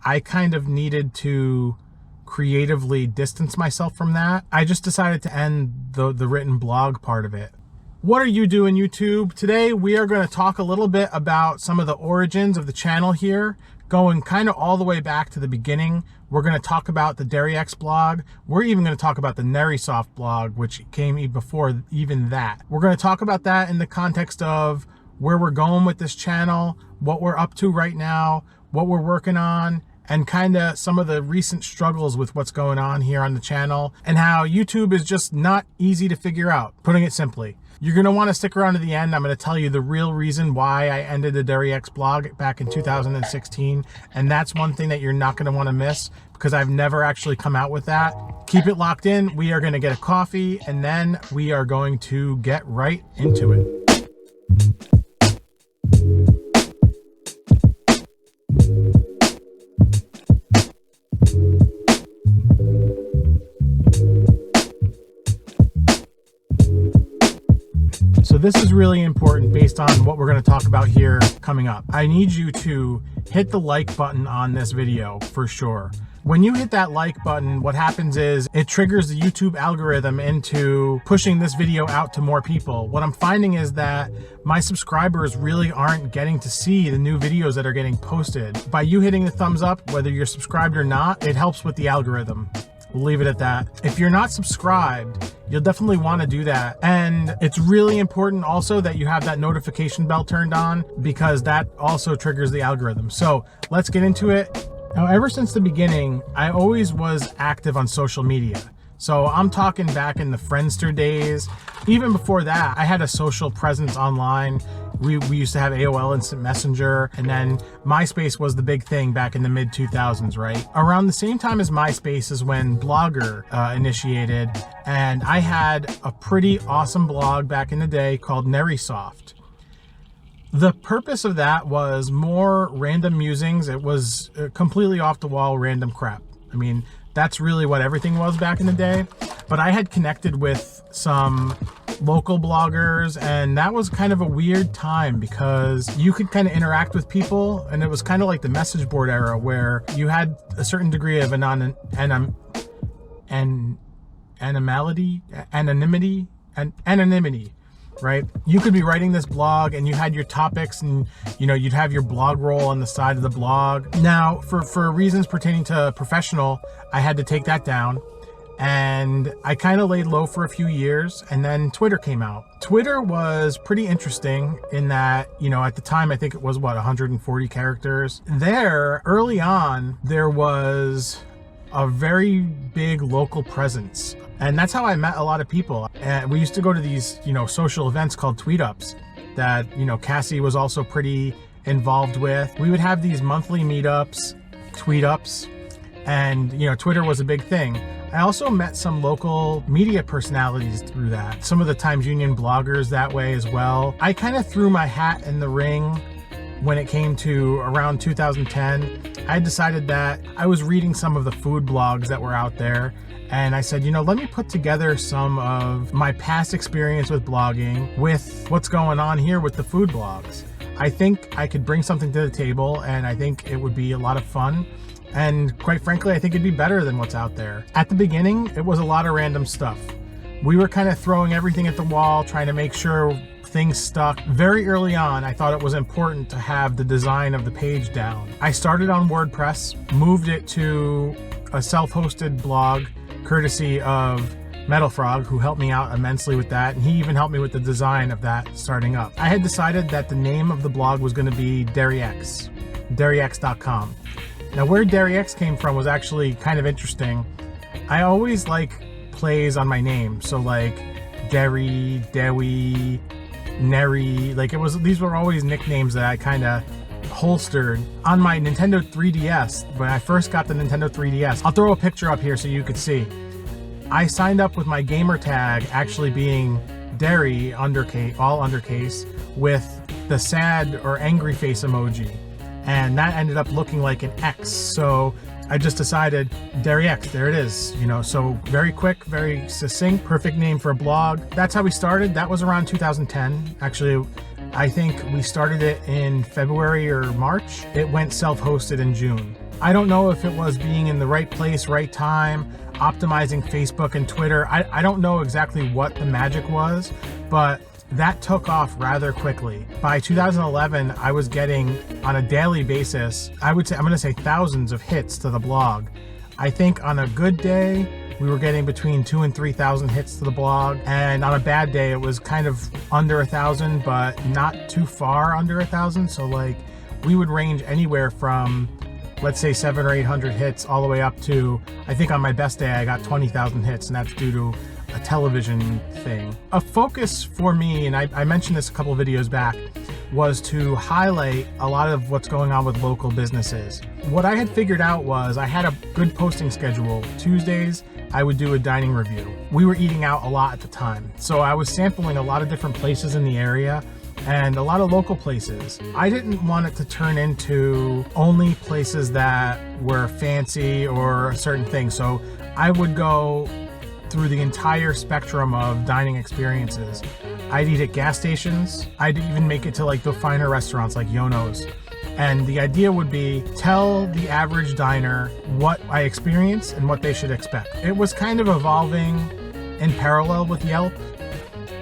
I kind of needed to creatively distance myself from that. I just decided to end the written blog part of it. What are you doing, YouTube? Today we are going to talk a little bit about some of the origins of the channel here, going kind of all the way back to the beginning. We're going to talk about the derryX blog. We're even going to talk about the NERRYSOFT blog, which came before even that. We're going to talk about that in the context of where we're going with this channel, what we're up to right now, what we're working on, and kind of some of the recent struggles with what's going on here on the channel, and how YouTube is just not easy to figure out, putting it simply. You're going to want to stick around to the end. I'm going to tell you the real reason why I ended the derryX blog back in 2016. And that's one thing that you're not going to want to miss, because I've never actually come out with that. Keep it locked in. We are going to get a coffee, and then we are going to get right into it. So this is really important based on what we're going to talk about here coming up. I need you to hit the like button on this video for sure. When you hit that like button, what happens is it triggers the YouTube algorithm into pushing this video out to more people. What I'm finding is that my subscribers really aren't getting to see the new videos that are getting posted. By you hitting the thumbs up, whether you're subscribed or not, it helps with the algorithm. We'll leave it at that. If you're not subscribed, you'll definitely want to do that. And it's really important also that you have that notification bell turned on, because that also triggers the algorithm. So let's get into it. Now, ever since the beginning, I always was active on social media. So I'm talking back in the Friendster days. Even before that, I had a social presence online. We used to have AOL Instant Messenger, and then MySpace was the big thing back in the mid-2000s, right? Around the same time as MySpace is when Blogger initiated, and I had a pretty awesome blog back in the day called NERRYSOFT. The purpose of that was more random musings. It was completely off-the-wall random crap. I mean, that's really what everything was back in the day. But I had connected with some local bloggers, and that was kind of a weird time because you could kind of interact with people, and it was kind of like the message board era where you had a certain degree of anonymity, right? You could be writing this blog and you had your topics, and you'd have your blog roll on the side of the blog. Now, for reasons pertaining to professional, I had to take that down. And I kind of laid low for a few years, and then Twitter came out. Twitter was pretty interesting in that, at the time, I think it was 140 characters. There, early on, there was a very big local presence. And that's how I met a lot of people. And we used to go to these, social events called tweet-ups that, Cassie was also pretty involved with. We would have these monthly meetups, tweet-ups, and, Twitter was a big thing. I also met some local media personalities through that. Some of the Times Union bloggers that way as well. I kind of threw my hat in the ring when it came to around 2010. I decided that I was reading some of the food blogs that were out there, and I said, let me put together some of my past experience with blogging with what's going on here with the food blogs. I think I could bring something to the table, and I think it would be a lot of fun. And quite frankly, I think it'd be better than what's out there. At the beginning, it was a lot of random stuff. We were kind of throwing everything at the wall, trying to make sure things stuck. Very early on, I thought it was important to have the design of the page down. I started on WordPress, moved it to a self-hosted blog, courtesy of Metal Frog, who helped me out immensely with that, and he even helped me with the design of that starting up. I had decided that the name of the blog was going to be derryX, derryX.com. Now, where derryX came from was actually kind of interesting. I always like plays on my name, so like Derry, Dewi, Nerry, these were always nicknames that I kind of holstered. On my Nintendo 3DS, when I first got the Nintendo 3DS, I'll throw a picture up here so you could see. I signed up with my gamer tag actually being Derry, all undercase, with the sad or angry face emoji. And that ended up looking like an X. So I just decided derryX, there it is. So very quick, very succinct, perfect name for a blog. That's how we started. That was around 2010. Actually, I think we started it in February or March. It went self-hosted in June. I don't know if it was being in the right place, right time, optimizing Facebook and Twitter. I don't know exactly what the magic was, but that took off rather quickly. By 2011, I was getting, on a daily basis, I'm gonna say thousands of hits to the blog. I think on a good day, we were getting between 2,000 and 3,000 hits to the blog. And on a bad day, it was kind of under 1,000, but not too far under 1,000. So like, we would range anywhere from, let's say 700 or 800 hits all the way up to, I think on my best day, I got 20,000 hits, and that's due to a television thing. A focus for me, and I mentioned this a couple of videos back, was to highlight a lot of what's going on with local businesses. What I had figured out was I had a good posting schedule. Tuesdays, I would do a dining review. We were eating out a lot at the time, so I was sampling a lot of different places in the area and a lot of local places. I didn't want it to turn into only places that were fancy or a certain thing, so I would go through the entire spectrum of dining experiences. I'd eat at gas stations. I'd even make it to like the finer restaurants like Yono's. And the idea would be tell the average diner what I experienced and what they should expect. It was kind of evolving in parallel with Yelp.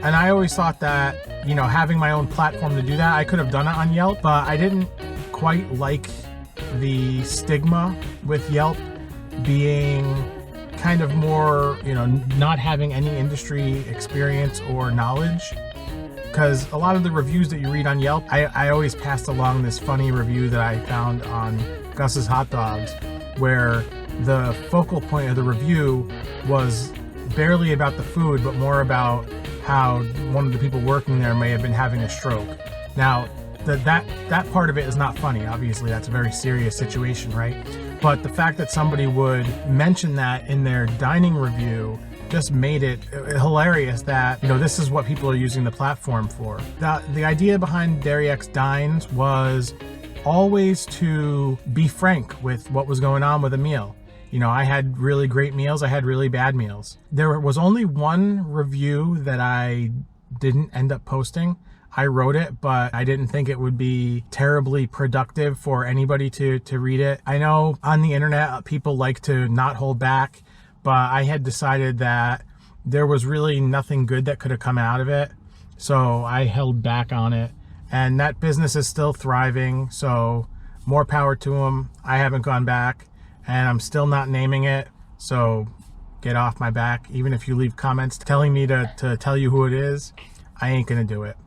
And I always thought that, you know, having my own platform to do that, I could have done it on Yelp, but I didn't quite like the stigma with Yelp being kind of more, you know, not having any industry experience or knowledge. Because a lot of the reviews that you read on Yelp, I always passed along this funny review that I found on Gus's Hot Dogs, where the focal point of the review was barely about the food, but more about how one of the people working there may have been having a stroke. Now, that part of it is not funny. Obviously, that's a very serious situation, right? But the fact that somebody would mention that in their dining review just made it hilarious that, you know, this is what people are using the platform for. The idea behind derryX Dines was always to be frank with what was going on with a meal. You know, I had really great meals, I had really bad meals. There was only one review that I didn't end up posting. I wrote it, but I didn't think it would be terribly productive for anybody to read it. I know on the internet, people like to not hold back, but I had decided that there was really nothing good that could have come out of it. So I held back on it, and that business is still thriving. So more power to them. I haven't gone back, and I'm still not naming it. So get off my back. Even if you leave comments telling me to tell you who it is, I ain't gonna do it.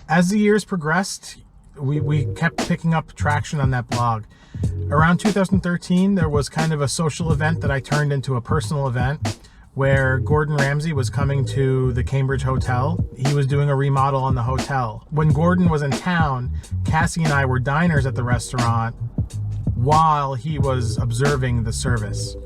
As the years progressed, we kept picking up traction on that blog. Around 2013, there was kind of a social event that I turned into a personal event where Gordon Ramsay was coming to the Cambridge Hotel. He was doing a remodel on the hotel. When Gordon was in town, Cassie and I were diners at the restaurant while he was observing the service.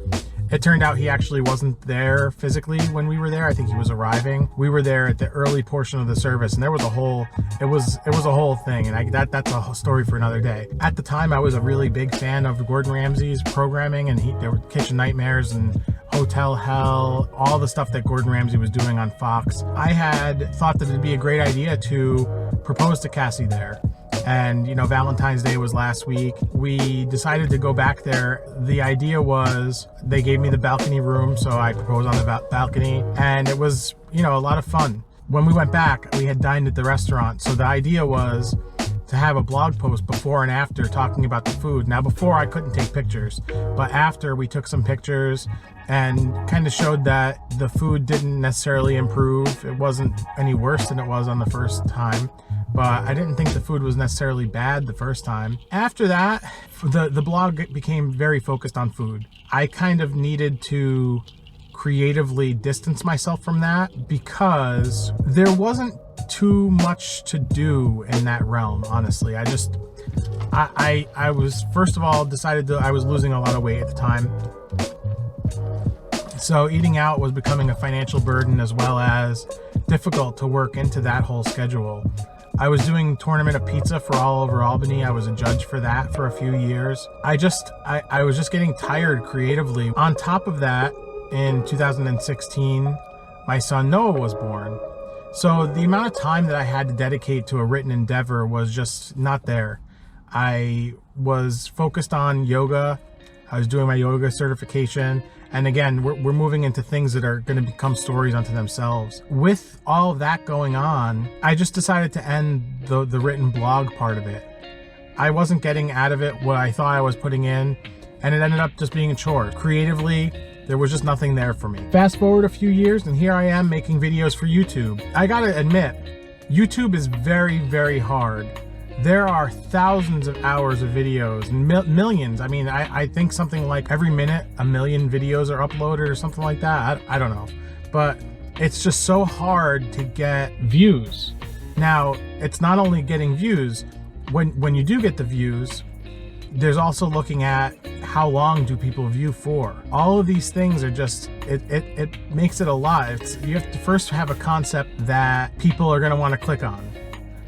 It turned out he actually wasn't there physically when we were there. I think he was arriving. We were there at the early portion of the service, and there was a whole, it was a whole thing, and that's a story for another day. At the time, I was a really big fan of Gordon Ramsay's programming, and there were Kitchen Nightmares and Hotel Hell, all the stuff that Gordon Ramsay was doing on Fox. I had thought that it'd be a great idea to propose to Cassie there. And, you know, Valentine's Day was last week. We decided to go back there. The idea was they gave me the balcony room, so I proposed on the balcony, and it was, you know, a lot of fun. When we went back, we had dined at the restaurant, so the idea was to have a blog post before and after talking about the food. Now, before I couldn't take pictures, but after we took some pictures and kind of showed that the food didn't necessarily improve. It wasn't any worse than it was on the first time, but I didn't think the food was necessarily bad the first time. After that, the blog became very focused on food. I kind of needed to creatively distance myself from that because there wasn't too much to do in that realm, honestly. I was, first of all, decided that I was losing a lot of weight at the time. So eating out was becoming a financial burden, as well as difficult to work into that whole schedule. I was doing Tournament of Pizza for all over Albany. I was a judge for that for a few years. I was just getting tired creatively. On top of that, in 2016, my son Noah was born. So the amount of time that I had to dedicate to a written endeavor was just not there. I was focused on yoga. I was doing my yoga certification. And again, we're moving into things that are going to become stories unto themselves. With all of that going on, I just decided to end the written blog part of it. I wasn't getting out of it what I thought I was putting in, and it ended up just being a chore. Creatively, there was just nothing there for me. Fast forward a few years, and here I am making videos for YouTube. I gotta admit, YouTube is very, very hard. There are thousands of hours of videos, millions. I mean, I think something like every minute, 1 million videos are uploaded or something like that. I don't know. But it's just so hard to get views. Now, it's not only getting views. When you do get the views, there's also looking at how long do people view for. All of these things are just, it makes it a lot. You have to first have a concept that people are gonna wanna click on.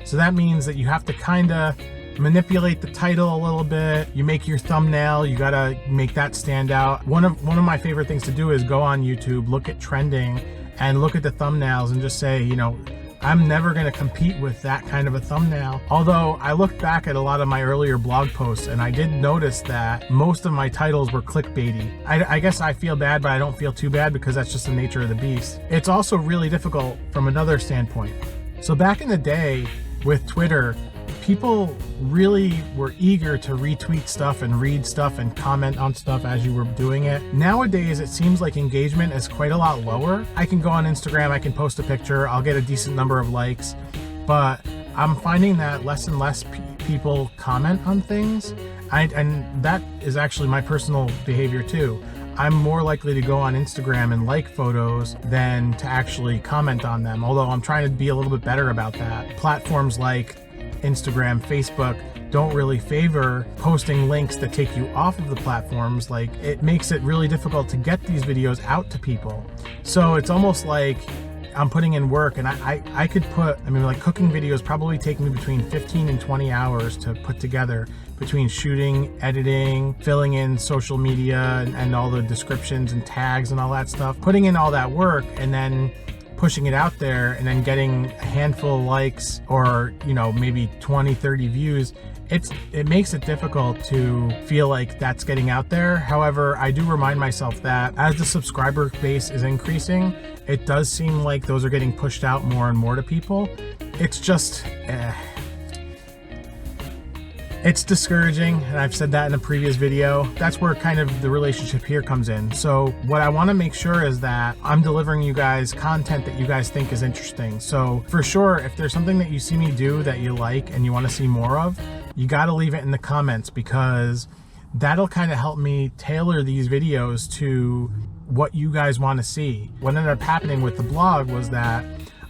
So that means that you have to kind of manipulate the title a little bit. You make your thumbnail, you gotta make that stand out. One of my favorite things to do is go on YouTube, look at trending, and look at the thumbnails and just say, you know, I'm never gonna compete with that kind of a thumbnail. Although I looked back at a lot of my earlier blog posts and I did notice that most of my titles were clickbaity. I guess I feel bad, but I don't feel too bad because that's just the nature of the beast. It's also really difficult from another standpoint. So back in the day, with Twitter, people really were eager to retweet stuff and read stuff and comment on stuff as you were doing it. Nowadays, it seems like engagement is quite a lot lower. I can go on Instagram, I can post a picture, I'll get a decent number of likes, but I'm finding that less and less people comment on things. And that is actually my personal behavior too. I'm more likely to go on Instagram and like photos than to actually comment on them, although I'm trying to be a little bit better about that. Platforms like Instagram, Facebook don't really favor posting links that take you off of the platforms. Like, it makes it really difficult to get these videos out to people. So it's almost like I'm putting in work, and I could put, I mean, like, cooking videos probably take me between 15 and 20 hours to put together, between shooting, editing, filling in social media and all the descriptions and tags and all that stuff, putting in all that work and then pushing it out there and then getting a handful of likes or, you know, maybe 20, 30 views. It makes it difficult to feel like that's getting out there. However, I do remind myself that as the subscriber base is increasing, it does seem like those are getting pushed out more and more to people. It's just, it's discouraging, and I've said that in a previous video. That's where kind of the relationship here comes in. So what I want to make sure is that I'm delivering you guys content that you guys think is interesting. So for sure, if there's something that you see me do that you like and you want to see more of, you got to leave it in the comments, because that'll kind of help me tailor these videos to what you guys want to see. What ended up happening with the blog was that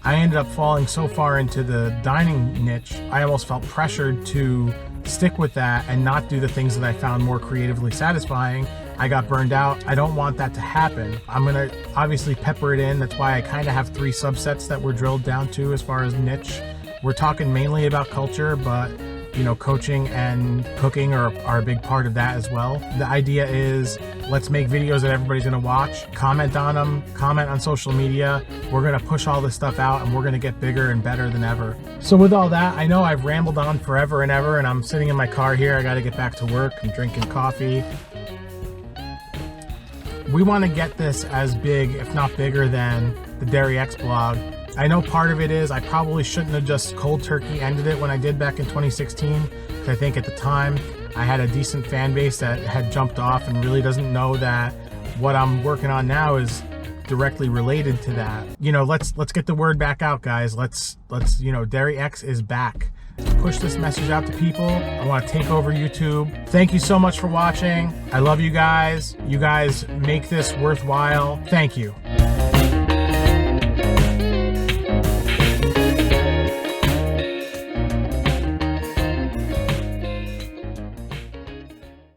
I ended up falling so far into the dining niche, I almost felt pressured to stick with that and not do the things that I found more creatively satisfying. I got burned out. I don't want that to happen. I'm gonna obviously pepper it in. That's why I kind of have 3 subsets that we're drilled down to as far as niche. We're talking mainly about culture, but you know, coaching and cooking are a big part of that as well. The idea is, let's make videos that everybody's gonna watch, comment on them, comment on social media. We're gonna push all this stuff out and we're gonna get bigger and better than ever. So with all that, I know I've rambled on forever and ever, and I'm sitting in my car here. I gotta get back to work. I'm drinking coffee. We wanna get this as big, if not bigger than the derryX blog. I know part of it is I probably shouldn't have just cold turkey ended it when I did back in 2016, because I think at the time I had a decent fan base that had jumped off and really doesn't know that what I'm working on now is directly related to that. You know, let's get the word back out, guys. Let's you know, derryX is back. Push this message out to people. I want to take over YouTube. Thank you so much for watching. I love you guys. You guys make this worthwhile. Thank you.